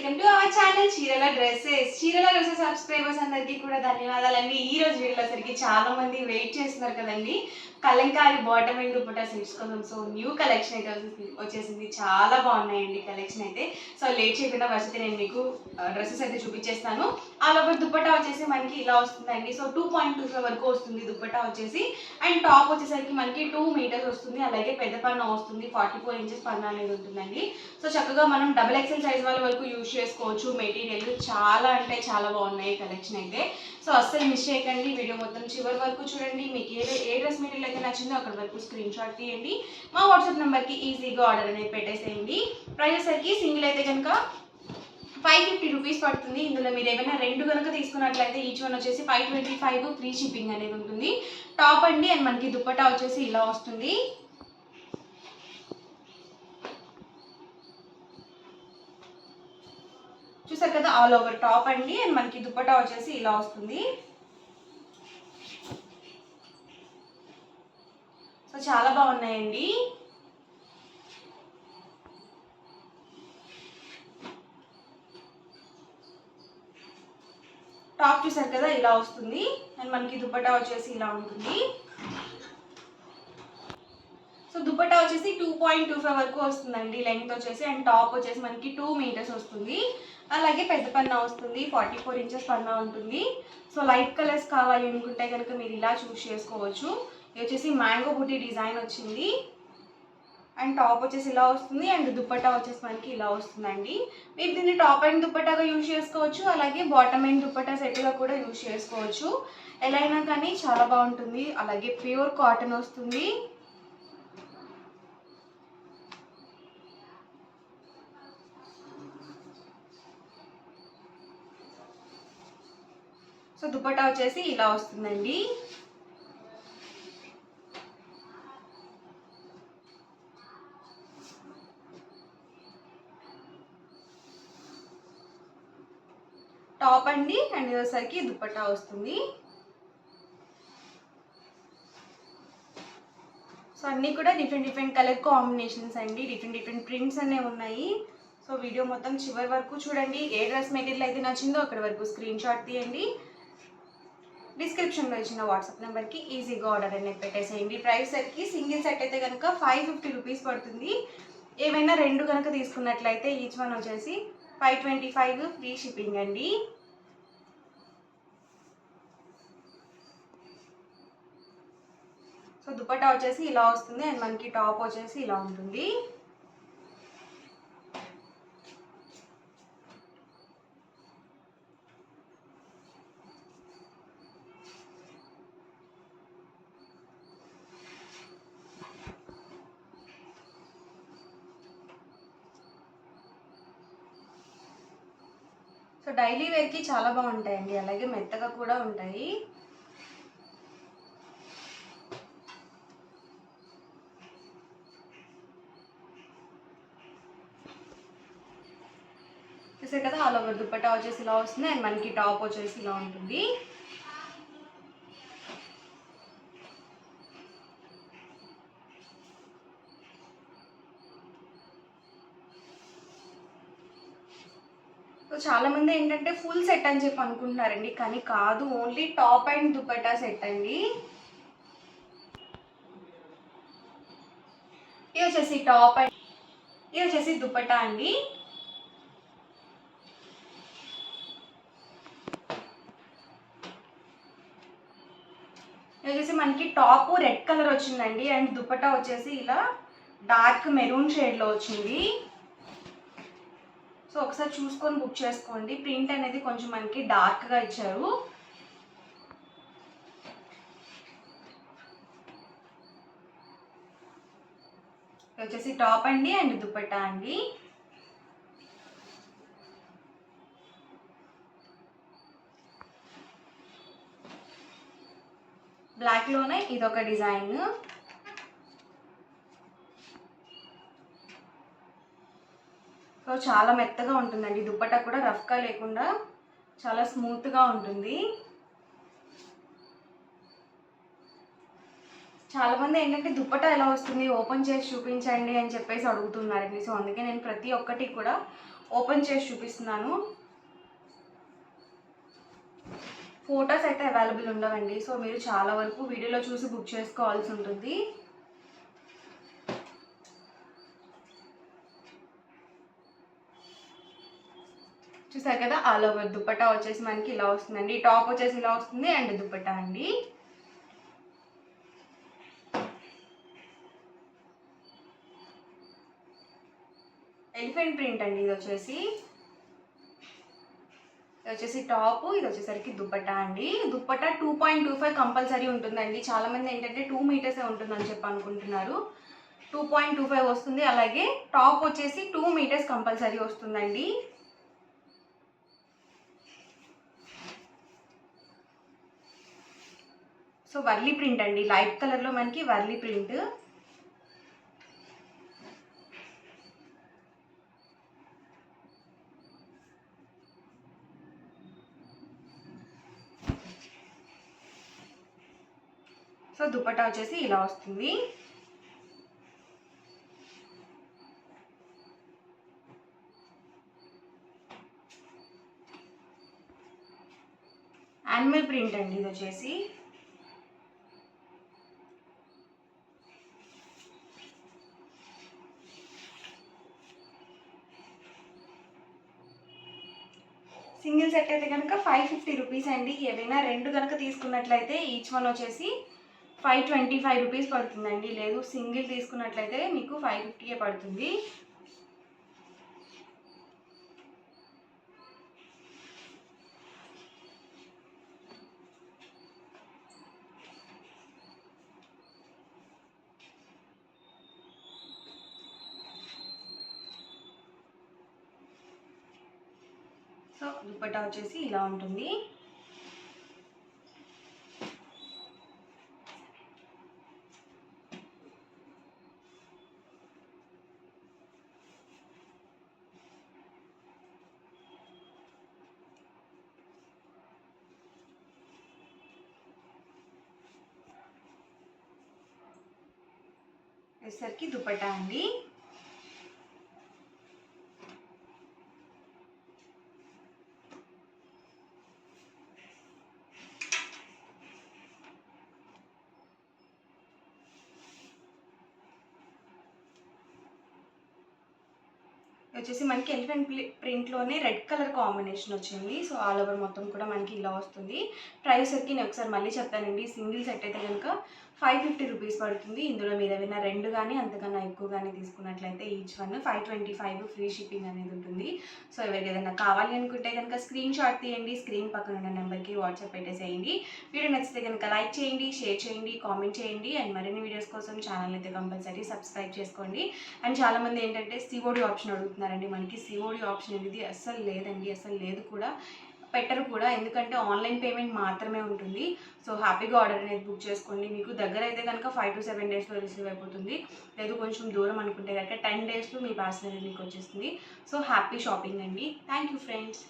Welcome to our channel చీరల dresses subscribers అందరికీ కూడా ధన్యవాదాలండి. ఈ రోజు వీడియోలో సరికి చాలా మంది వెయిట్ చేస్తున్నారు కదండి Kalamkari bottom and dupatta sets కోసం. సో న్యూ కలెక్షన్ అయితే వచ్చేసింది, చాలా బాగున్నాయండి కలెక్షన్ అయితే. సో లేట్ చేయకుండా ఫస్ట్ నేను మీకు డ్రెస్సెస్ అయితే చూపించేస్తాను. ఆల్ ఓవర్ దుపట్టా వచ్చేసి మనకి ఇలా వస్తుందండి. సో 2.25 వరకు వస్తుంది దుపట్టా వచ్చేసి. అండ్ టాప్ వచ్చేసరికి మనకి 2 మీటర్స్ వస్తుంది. అలాగే పెద్ద పన్నా వస్తుంది, 44 ఇంచెస్ పన్నా అనేది ఉంటుందండి. సో చక్కగా మనం డబుల్ ఎక్సెల్ సైజ్ వాళ్ళ వరకు యూజ్ చేసుకోవచ్చు. మెటీరియల్ చాలా అంటే చాలా బాగున్నాయి కలెక్షన్ అయితే. సో అస్సలు మిస్ చేయకండి, వీడియో మొత్తం చివరి వరకు చూడండి. మీకు ఏ డ్రెస్ మెటీరియల్ అయితే నచ్చిందో అక్కడ వరకు స్క్రీన్ షాట్ తీయండి. మా వాట్సాప్ నెంబర్కి ఈజీగా ఆర్డర్ అనేది పెట్టేసేయండి. ప్రైస్ సరికి సింగిల్ అయితే కనుక 550 రూపీస్ పడుతుంది. ఇందులో మీరు ఏమైనా రెండు కనుక తీసుకున్నట్లయితే ఈచ్ వన్ వచ్చేసి 525 ఫ్రీ షిప్పింగ్ అనేది ఉంటుంది. టాప్ అండి అండ్ మనకి దుపట్టా వచ్చేసి ఇలా వస్తుంది. చూసారు కదా, ఆల్ ఓవర్ టాప్ అండి అండ్ మనకి దుపట్టా వచ్చేసి ఇలా వస్తుంది. సో చాలా బాగున్నాయండి. టాప్ చూసారు కదా ఇలా వస్తుంది అండ్ మనకి దుపట్టా వచ్చేసి ఇలా ఉంటుంది. సో దుపట్టా వచ్చేసి 2.25 వరకు వస్తుందండి లెంగ్త్ వచ్చేసి. అండ్ టాప్ వచ్చేసి మనకి 2 మీటర్స్ వస్తుంది. అలాగే పెద్ద పన్నా వస్తుంది, 44 ఇంచెస్ పన్నా ఉంటుంది. సో లైట్ కలర్స్ కావాలి అనుకుంటే కనుక మీరు ఇలా చూస్ చేసుకోవచ్చు. ఇది వచ్చేసి మ్యాంగో బుట్టి డిజైన్ వచ్చింది. అండ్ టాప్ వచ్చేసి ఇలా వస్తుంది అండ్ దుపట్టా వచ్చేసి మనకి ఇలా వస్తుందండి. మీరు దీన్ని టాప్ అండ్ దుపట్టాగా యూజ్ చేసుకోవచ్చు, అలాగే బాటమ్ అండ్ దుపట్టా సెట్గా కూడా యూజ్ చేసుకోవచ్చు. ఎలా అయినా కానీ చాలా బాగుంటుంది. అలాగే ప్యూర్ కాటన్ వస్తుంది. సో దుపట్టా వచ్చేసి ఇలా వస్తుందండి. టాప్ అండి అండ్ ఇదోసరికి దుపట్టా వస్తుంది. సో అన్నీ కూడా డిఫరెంట్ కలర్ కాంబినేషన్స్ అండి, డిఫరెంట్ ప్రింట్స్ అనేవి ఉన్నాయి. సో వీడియో మొత్తం చివరి వరకు చూడండి. ఏ డ్రెస్ మెటీరియల్ అయితే నచ్చిందో అక్కడ వరకు స్క్రీన్ షాట్ తీయండి. డిస్క్రిప్షన్లో ఇచ్చిన వాట్సాప్ నెంబర్కి ఈజీగా ఆర్డర్ అనేది పెట్టేసేయండి. ప్రైస్ సరికి సింగిల్ సెట్ అయితే కనుక 550 రూపీస్ పడుతుంది. ఏమైనా రెండు కనుక తీసుకున్నట్లయితే ఈచ్ వన్ వచ్చేసి 525 ఫ్రీ షిప్పింగ్ అండి. సో దుపట్టా వచ్చేసి ఇలా వస్తుంది అండ్ మనకి టాప్ వచ్చేసి ఇలా ఉంటుంది. సో డైలీ వేర్కి చాలా బాగుంటాయండి, అలాగే మెత్తగా కూడా ఉంటాయి. చూసారు కదా, ఆల్ ఓవర్ దుపట్టా వచ్చేసి ఇలా వస్తుంది అండ్ మనకి టాప్ వచ్చేసి ఇలా ఉంటుంది. సో చాలా మంది ఏంటంటే ఫుల్ సెట్ అని చెప్పి అనుకుంటున్నారండి, కానీ కాదు, only top and dupatta set అండి. ఇది వచ్చేసి టాప్ అండ్ ఇది వచ్చేసి దుపట్టా అండి. ఇది వచ్చేసి మనకి టాప్ రెడ్ కలర్ వచ్చిందండి అండ్ దుపట్టా వచ్చేసి ఇలా డార్క్ మెరూన్ షేడ్లో వచ్చింది. సో ఒకసారి చూసుకొని బుక్ చేసుకోండి. ప్రింట్ అనేది కొంచెం మనకి డార్క్గా ఇచ్చారు. వచ్చేసి టాప్ అండి అండ్ దుపట్టా అండి. బ్లాక్లోనే ఇదొక డిజైన్. సో చాలా మెత్తగా ఉంటుందండి, దుపట్టా కూడా రఫ్గా లేకుండా చాలా స్మూత్గా ఉంటుంది. చాలామంది ఏంటంటే దుపట్టా ఎలా వస్తుంది ఓపెన్ చేసి చూపించండి అని చెప్పేసి అడుగుతున్నారండి. సో అందుకే నేను ప్రతి ఒక్కటి కూడా ఓపెన్ చేసి చూపిస్తున్నాను. ఫొటోస్ అయితే అవైలబుల్ ఉండవండి, సో మీరు చాలా వరకు వీడియోలో చూసి బుక్ చేసుకోవాల్సి ఉంటుంది. చూసారు కదా, ఆల్ ఓవర్ దుపట్టా వచ్చేసి మనకి ఇలా వస్తుందండి. టాప్ వచ్చేసి ఇలా వస్తుంది అండ్ దుపట్టా అండి. ఎలిఫెంట్ ప్రింట్ అండి ఇది వచ్చేసి టాప్, ఇది వచ్చేసరికి దుపట్టా అండి. దుపట్టా 2.25 కంపల్సరీ ఉంటుందండి. చాలామంది ఏంటంటే 2 మీటర్సే ఉంటుందని చెప్పి అనుకుంటున్నారు. 2.25 వస్తుంది. అలాగే టాప్ వచ్చేసి 2 మీటర్స్ కంపల్సరీ వస్తుందండి. సో వర్లీ ప్రింట్ అండి, లైట్ కలర్లో మనకి వర్లీ ప్రింట్. సో దుపట్టా వచ్చేసి ఇలా వస్తుంది. యానిమల్ ప్రింట్ అండి ఇది వచ్చేసి. సింగిల్ సెట్ అయితే కనుక 550 రూపీస్ అండి. ఏవైనా రెండు కనుక తీసుకున్నట్లయితే ఈచ్ వన్ వచ్చేసి 525 రూపీస్ పడుతుందండి. లేదు సింగిల్ తీసుకున్నట్లయితే మీకు 550 పడుతుంది. సో దుపట్టా వచ్చేసి ఇలా ఉంటుంది. వచ్చేసరికి దుపట్టా అండి. వచ్చేసి మనకి ఎలిఫెంట్ ప్రింట్లోనే రెడ్ కలర్ కాంబినేషన్ వచ్చింది. సో ఆల్ ఓవర్ మొత్తం కూడా మనకి ఇలా వస్తుంది. ప్రైస్ వచ్చి నేను ఒకసారి మళ్ళీ చెప్తానండి. సింగిల్ సెట్ అయితే కనుక 550 రూపీస్ పడుతుంది. ఇందులో మీరు ఏదైనా రెండు కానీ అంతకన్నా ఎక్కువ కానీ తీసుకున్నట్లయితే ఈచ్ వన్ 525 ఫ్రీ షిప్పింగ్ అనేది ఉంటుంది. సో ఎవరికి ఏదైనా కావాలి అనుకుంటే కనుక స్క్రీన్ షాట్ తీయండి, స్క్రీన్ పక్కన ఉన్న నెంబర్కి వాట్సాప్ పెట్టేసేయండి. వీడియో నచ్చితే కనుక లైక్ చేయండి, షేర్ చేయండి, కామెంట్ చేయండి. అండ్ మరిన్ని వీడియోస్ కోసం ఛానల్ అయితే కంపల్సరీ సబ్స్క్రైబ్ చేసుకోండి. అండ్ చాలామంది ఏంటంటే సిఓడి ఆప్షన్ అడుగుతున్నారండి. మనకి సిఓడి ఆప్షన్ అనేది అస్సలు లేదండి, అస్సలు లేదు కూడా, పెట్టరు కూడా. ఎందుకంటే ఆన్లైన్ పేమెంట్ మాత్రమే ఉంటుంది. సో హ్యాపీగా ఆర్డర్ అనేది బుక్ చేసుకోండి. మీకు దగ్గర అయితే కనుక 5 to 7 డేస్లో రిసీవ్ అయిపోతుంది. లేదు కొంచెం దూరం అనుకుంటే కనుక 10 డేస్లో మీ పార్సల్ అనేది మీకు వచ్చేస్తుంది. సో హ్యాపీ షాపింగ్ అండి. Thank you friends.